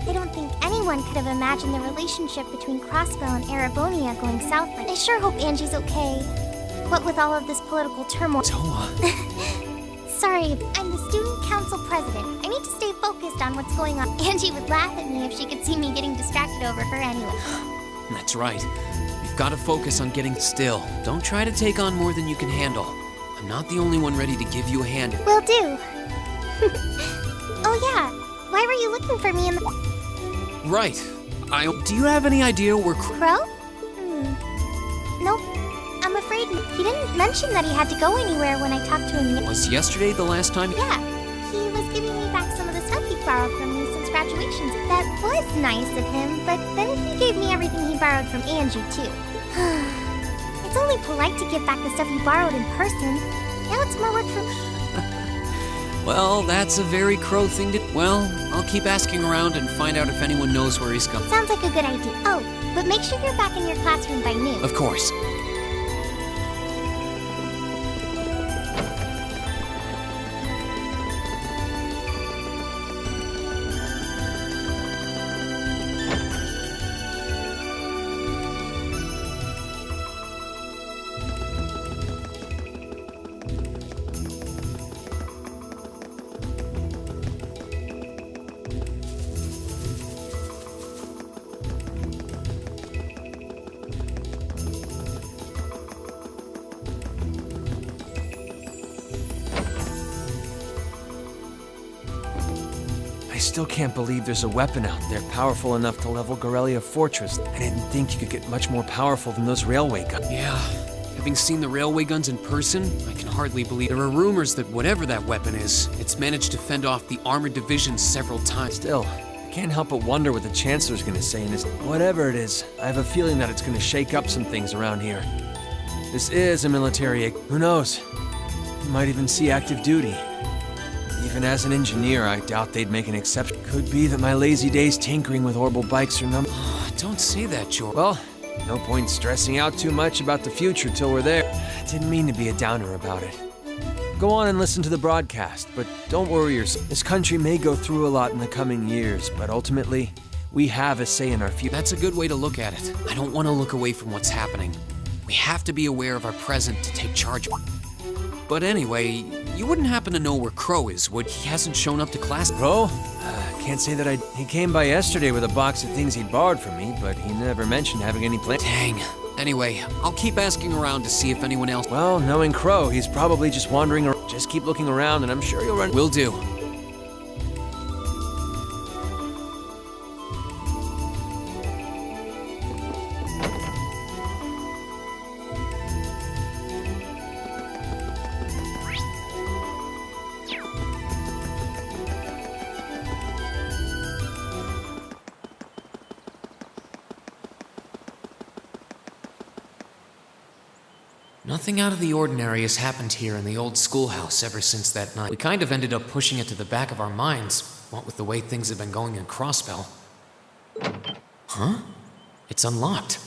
I don't think anyone could have imagined the relationship between Crossbell and Erebonia going south, but I sure hope Angie's okay. What with all of this political turmoil. Toa. Sorry, I'm the student council president. I need to stay focused on what's going on. Angie would laugh at me if she could see me getting distracted over her anyway. That's right. You've got to focus on getting still. Don't try to take on more than you can handle. I'm not the only one ready to give you a hand. Will do. Oh yeah, why were you looking for me in the... Right. Do you have any idea where Crow? Nope. I'm afraid he didn't mention that he had to go anywhere when I talked to him. Was yesterday the last time? Yeah, he was giving me back some of the stuff he borrowed from me since graduation. That was nice of him, but then he gave me everything he borrowed from Angie, too. It's only polite to give back the stuff you borrowed in person. Now it's more work for me. Well, that's a very Crow thing to... Well, I'll keep asking around and find out if anyone knows where he's come. Sounds like a good idea. Oh, but make sure you're back in your classroom by noon. Of course. I still can't believe there's a weapon out there powerful enough to level Gorelia Fortress. I didn't think you could get much more powerful than those railway guns. Yeah, having seen the railway guns in person, I can hardly believe. There are rumors that whatever that weapon is, it's managed to fend off the armored divisions several times. Still, I can't help but wonder what the Chancellor's gonna say in his... Whatever it is, I have a feeling that it's gonna shake up some things around here. This is a military... Who knows? You might even see active duty. Even as an engineer, I doubt they'd make an exception. Could be that my lazy days tinkering with orbital bikes are Don't say that, George. Well, no point stressing out too much about the future till we're there. Didn't mean to be a downer about it. Go on and listen to the broadcast, but don't worry yourself. This country may go through a lot in the coming years, but ultimately, we have a say in our future. That's a good way to look at it. I don't want to look away from what's happening. We have to be aware of our present to take charge. But anyway, you wouldn't happen to know where Crow is, would he? Hasn't shown up to class? Crow? Can't say that He came by yesterday with a box of things he borrowed from me, but he never mentioned having any plans. Dang. Anyway, I'll keep asking around to see if anyone else... Well, knowing Crow, he's probably just wandering around. Just keep looking around and I'm sure you'll run... Will do. Nothing out of the ordinary has happened here in the old schoolhouse ever since that night. We kind of ended up pushing it to the back of our minds, what with the way things have been going in Crossbell. Huh? It's unlocked.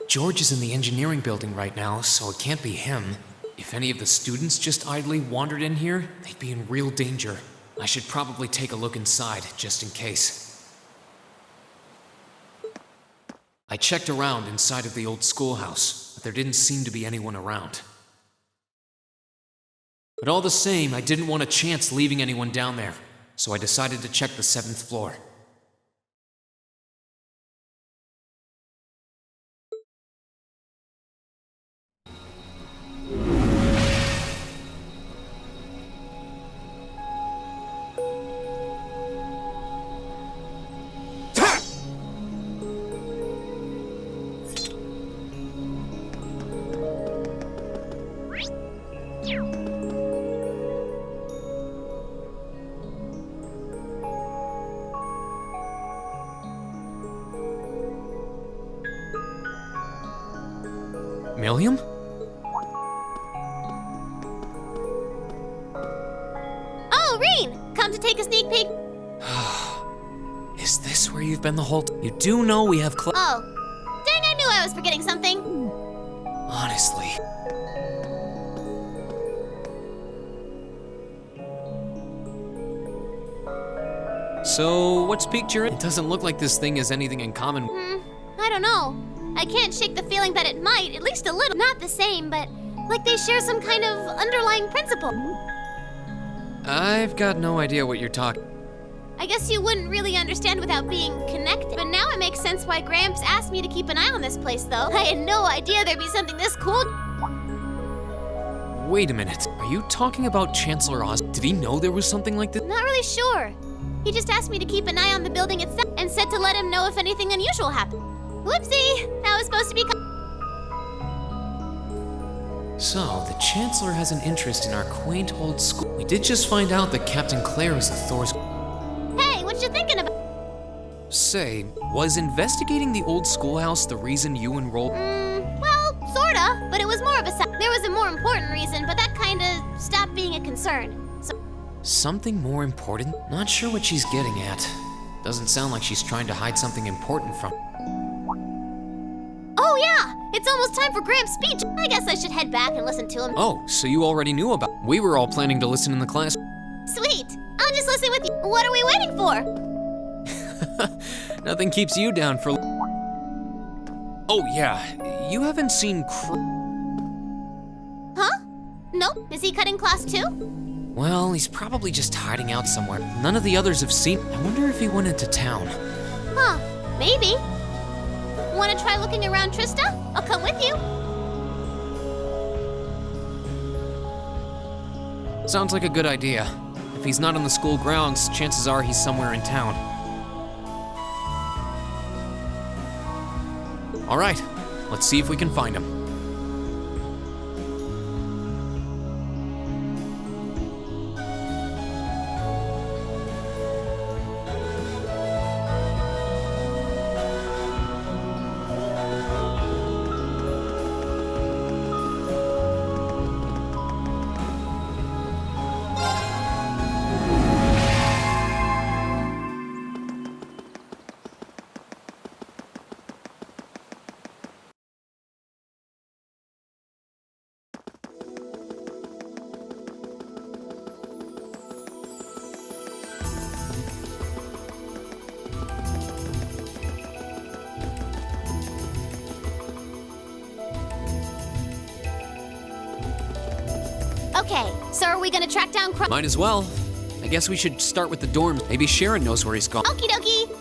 George is in the engineering building right now, so it can't be him. If any of the students just idly wandered in here, they'd be in real danger. I should probably take a look inside, just in case. I checked around inside of the old schoolhouse, but there didn't seem to be anyone around. But all the same, I didn't want a chance leaving anyone down there, so I decided to check the 7th floor. Milliam? Oh, Rain! Come to take a sneak peek? Is this where you've been the whole You do know we have Oh. Dang, I knew I was forgetting something. Honestly. So, what's piqued your interest? It doesn't look like this thing has anything in common. I don't know. I can't shake the feeling that it might, at least a little. Not the same, but like they share some kind of underlying principle. I've got no idea what you're talking. I guess you wouldn't really understand without being connected. But now it makes sense why Gramps asked me to keep an eye on this place, though. I had no idea there'd be something this cool. Wait a minute. Are you talking about Chancellor Oz? Did he know there was something like this? Not really sure. He just asked me to keep an eye on the building itself and said to let him know if anything unusual happened. Whoopsie! That was supposed to be. So, the Chancellor has an interest in our quaint old school. We did just find out that Captain Claire is the Thor's. Hey, what you thinking about? Say, was investigating the old schoolhouse the reason you enrolled? Well, sorta, but it was more of a. There was a more important reason, but that kinda stopped being a concern. So. Something more important? Not sure what she's getting at. Doesn't sound like she's trying to hide something important from. Oh yeah, it's almost time for Gramps' speech. I guess I should head back and listen to him. Oh, so you already knew about. We were all planning to listen in the class. Sweet. I'll just listen with you. What are we waiting for? Nothing keeps you down for. Oh yeah, you haven't seen. Huh? Nope. Is he cutting class too? Well, he's probably just hiding out somewhere. None of the others have seen. I wonder if he went into town. Huh? Maybe. Want to try looking around, Trista? I'll come with you. Sounds like a good idea. If he's not on the school grounds, chances are he's somewhere in town. All right, let's see if we can find him. Okay, so are we gonna track down Might as well. I guess we should start with the dorms. Maybe Sharon knows where he's gone. Okie dokie.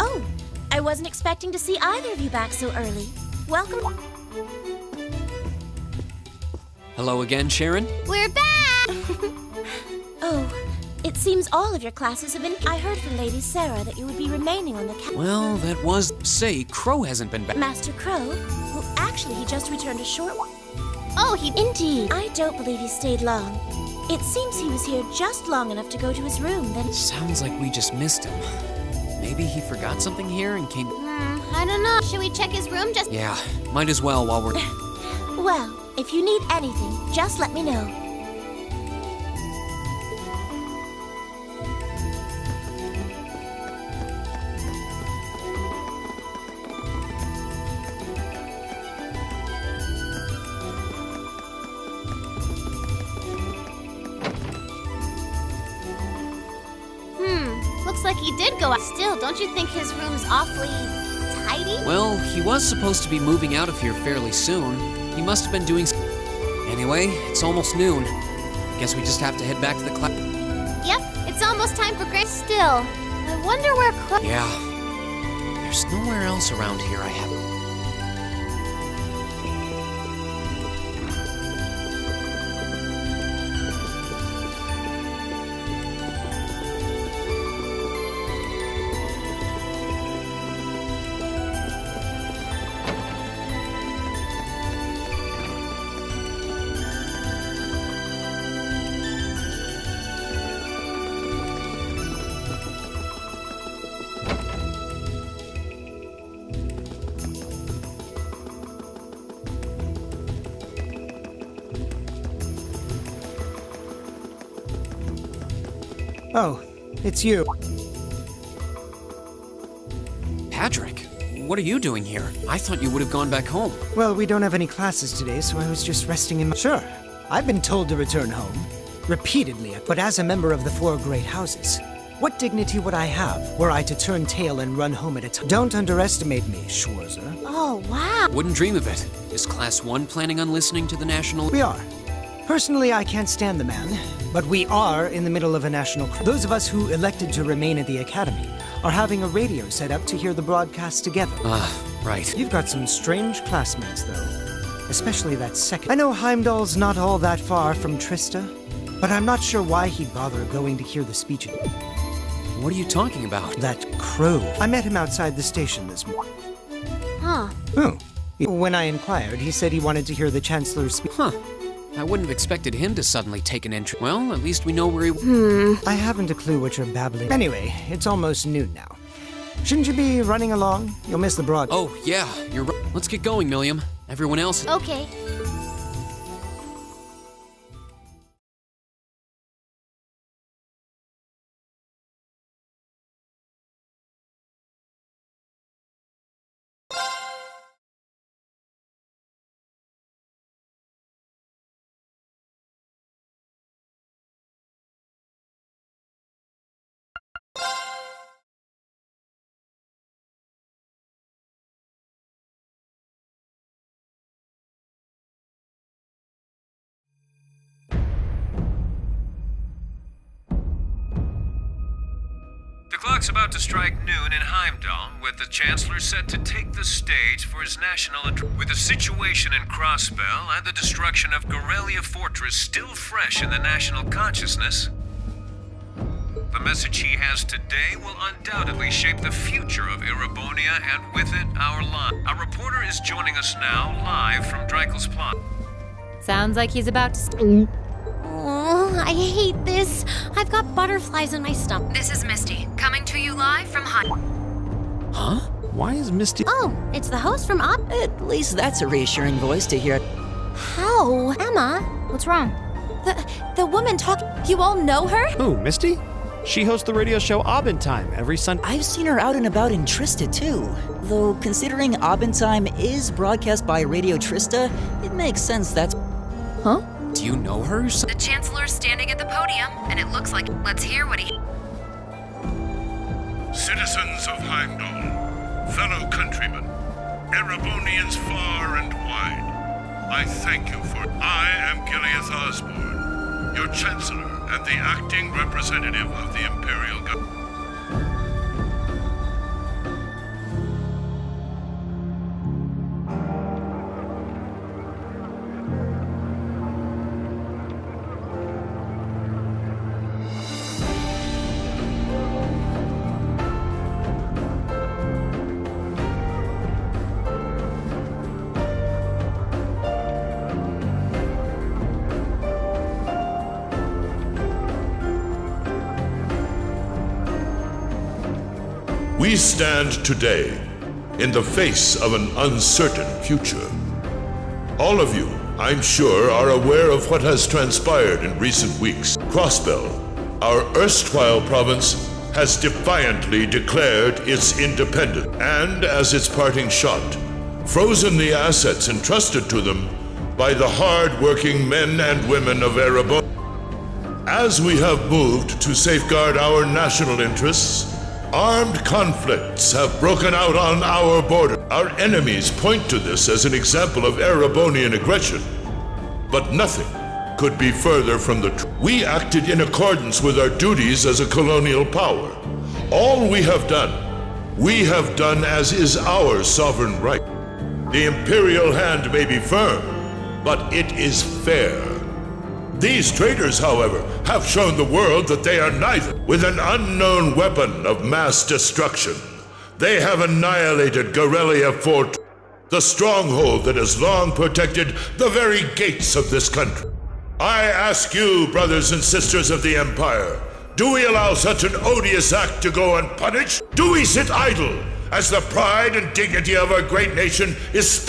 Oh, I wasn't expecting to see either of you back so early. Welcome. Hello again, Sharon? We're back! Oh, it seems all of your classes have been. I heard from Lady Sarah that you would be remaining on the Well, that was. Say, Crow hasn't been back. Master Crow? Well, actually, he just returned a short while. Oh, he. Indeed. I don't believe he stayed long. It seems he was here just long enough to go to his room, then. Sounds like we just missed him. Maybe he forgot something here and came. I don't know. Should we check his room just. Yeah, might as well while we're. Well, if you need anything, just let me know. Looks like he did go out. Still, don't you think his room's awfully tidy? Well, he was supposed to be moving out of here fairly soon. He must have been doing. Anyway, it's almost noon. Guess we just have to head back to the class. Yep, it's almost time for Grace. Still, I wonder where Yeah. There's nowhere else around here I have. Oh, it's you. Patrick, what are you doing here? I thought you would have gone back home. Well, we don't have any classes today, so I was just resting in my... Sure, I've been told to return home. Repeatedly, but as a member of the Four Great Houses. What dignity would I have were I to turn tail and run home at a time? Don't underestimate me, Schwarzer. Oh, wow. Wouldn't dream of it. Is Class 1 planning on listening to the national... We are. Personally, I can't stand the man, but we are in the middle of a national... Those of us who elected to remain at the Academy are having a radio set up to hear the broadcast together. Right. You've got some strange classmates, though. Especially that second. I know Heimdall's not all that far from Trista, but I'm not sure why he'd bother going to hear the speech. What are you talking about? That crow. I met him outside the station this morning. Huh. Oh. When I inquired, he said he wanted to hear the Chancellor's speech. Huh. I wouldn't have expected him to suddenly take an interest. Well, at least we know where he... I haven't a clue what you're babbling. Anyway, it's almost noon now. Shouldn't you be running along? You'll miss the broad... Oh, yeah, you're right. Let's get going, Milliam. Everyone else... Okay. The clock's about to strike noon in Heimdall, with the Chancellor set to take the stage for his national address. With the situation in Crossbell and the destruction of Gorelia Fortress still fresh in the national consciousness, the message he has today will undoubtedly shape the future of Erebonia and with it, our lives. Our reporter is joining us now live from Dreikel's Plot. Sounds like he's about to Oh, I hate this. I've got butterflies in my stomach. This is Misty, coming to you live from Huh? Why is Misty... Oh, it's the host from Op... At least that's a reassuring voice to hear. How? Emma, what's wrong? The woman you all know her? Who, Misty? She hosts the radio show Abendtime every Sunday. I've seen her out and about in Trista, too. Though, considering Abendtime is broadcast by Radio Trista, it makes sense that's... Huh? Do you know her? The Chancellor's standing at the podium, and it looks like... Let's hear what he... Citizens of Heimdall, fellow countrymen, Erebonians far and wide, I thank you for... I am Gileath Osborne, your Chancellor and the acting representative of the Imperial Government. We stand today in the face of an uncertain future. All of you, I'm sure, are aware of what has transpired in recent weeks. Crossbell, our erstwhile province, has defiantly declared its independence and, as its parting shot, frozen the assets entrusted to them by the hard-working men and women of Erebonia. As we have moved to safeguard our national interests, armed conflicts have broken out on our border. Our enemies point to this as an example of Erebonian aggression, but nothing could be further from the truth. We acted in accordance with our duties as a colonial power. All we have done as is our sovereign right. The imperial hand may be firm, but it is fair. These traitors, however, have shown the world that they are neither. With an unknown weapon of mass destruction, they have annihilated Gorelia Fort, the stronghold that has long protected the very gates of this country. I ask you, brothers and sisters of the Empire, do we allow such an odious act to go unpunished? Do we sit idle as the pride and dignity of our great nation is